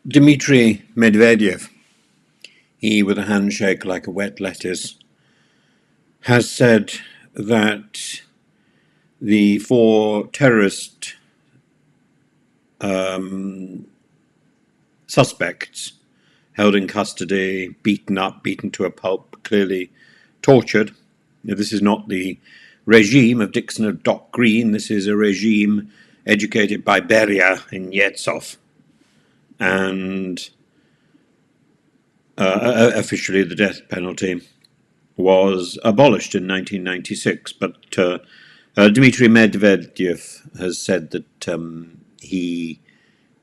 Dmitry Medvedev, he with a handshake like a wet lettuce, has said that the four terrorist suspects held in custody, beaten up, beaten to a pulp, clearly tortured. Now, this is not the regime of Dixon of Dock Green. This is a regime educated by Beria in Yezhov. And officially the death penalty was abolished in 1996. But Dmitry Medvedev has said that he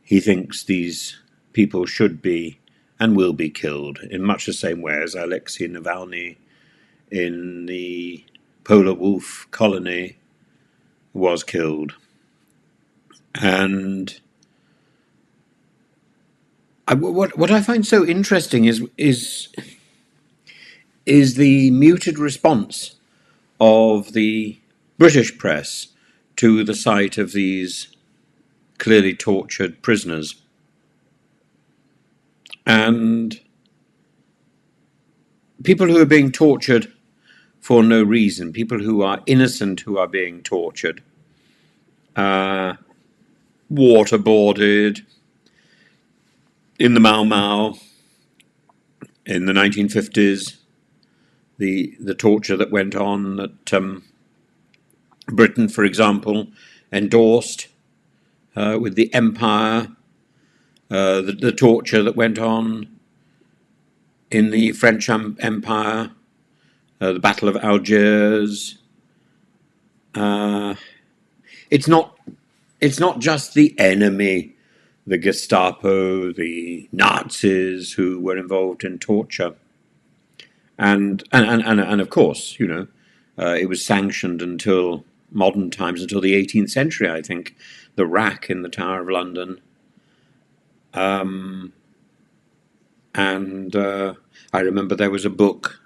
thinks these people should be and will be killed in much the same way as Alexei Navalny in the Polar Wolf colony was killed. And what I find so interesting is the muted response of the British press to the sight of these clearly tortured prisoners. And people who are being tortured for no reason, people who are innocent who are being tortured, waterboarded in the Mau Mau in the 1950s, the torture that went on that Britain, for example, endorsed with the Empire, the torture that went on in the French Empire, the Battle of Algiers. It's not just the enemy, the Gestapo, the Nazis who were involved in torture. And of course, it was sanctioned until modern times, until the 18th century, I think, the rack in the Tower of London. I remember there was a book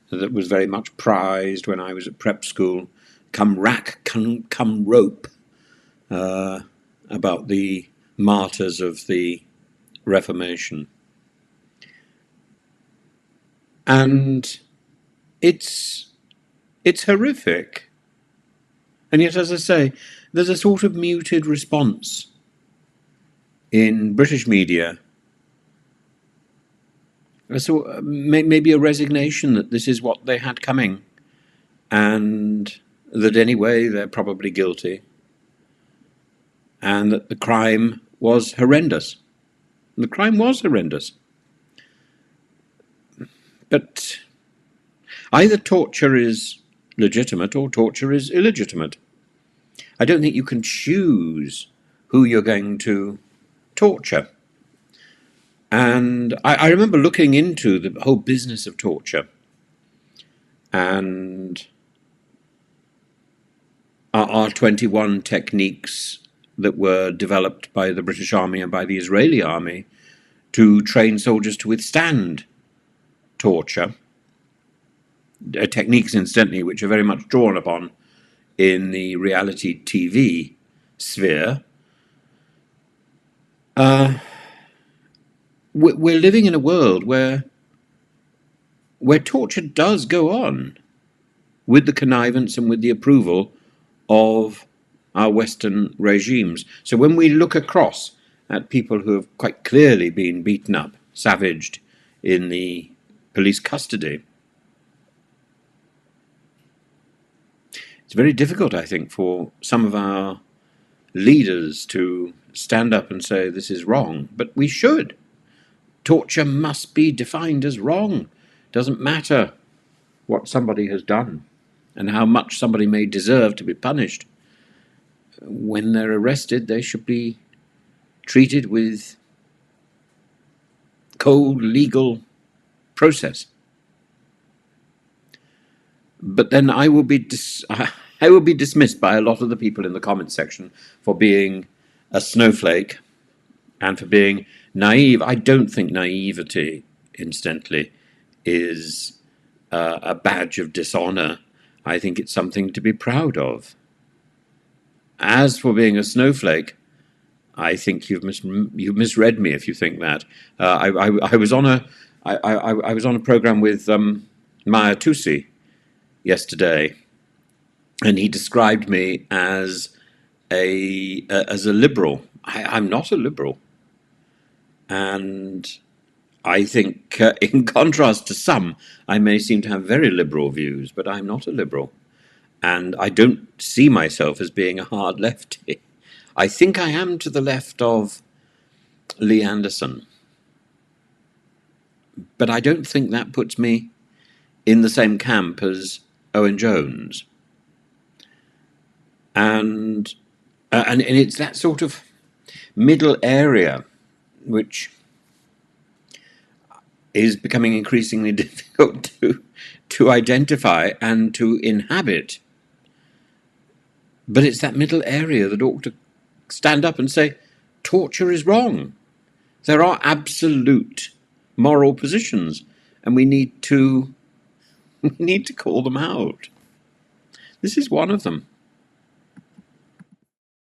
that was very much prized when I was at prep school, Come Rack, Come Rope, about the martyrs of the Reformation. And it's horrific. And yet, as I say, there's a sort of muted response in British media. So maybe a resignation that this is what they had coming, and that anyway they're probably guilty, and that the crime was horrendous. The crime was horrendous. But either torture is legitimate or torture is illegitimate. I don't think you can choose who you're going to torture. And I remember looking into the whole business of torture and R21 techniques that were developed by the British Army and by the Israeli Army to train soldiers to withstand torture. Techniques, incidentally, which are very much drawn upon in the reality TV sphere. We're living in a world where torture does go on with the connivance and with the approval of our Western regimes. So when we look across at people who have quite clearly been beaten up, savaged in the police custody, it's very difficult, I think, for some of our leaders to stand up and say this is wrong, but we should. Torture must be defined as wrong. Doesn't matter what somebody has done and how much somebody may deserve to be punished. When they're arrested, they should be treated with cold legal process. But then I will be dismissed by a lot of the people in the comment section for being a snowflake and for being naive. I don't think naivety, incidentally, is a badge of dishonor. I think it's something to be proud of. As for being a snowflake, I think you've misread me if you think that. I was on I was on a program with Maya Tusi yesterday, and he described me as a liberal. I'm not a liberal, and I think, in contrast to some, I may seem to have very liberal views, but I'm not a liberal, and I don't see myself as being a hard lefty. I think I am to the left of Lee Anderson, but I don't think that puts me in the same camp as Owen Jones. And it's that sort of middle area which is becoming increasingly difficult to identify and to inhabit. But it's that middle area that ought to stand up and say, torture is wrong. There are absolute moral positions, and we need to call them out. This is one of them.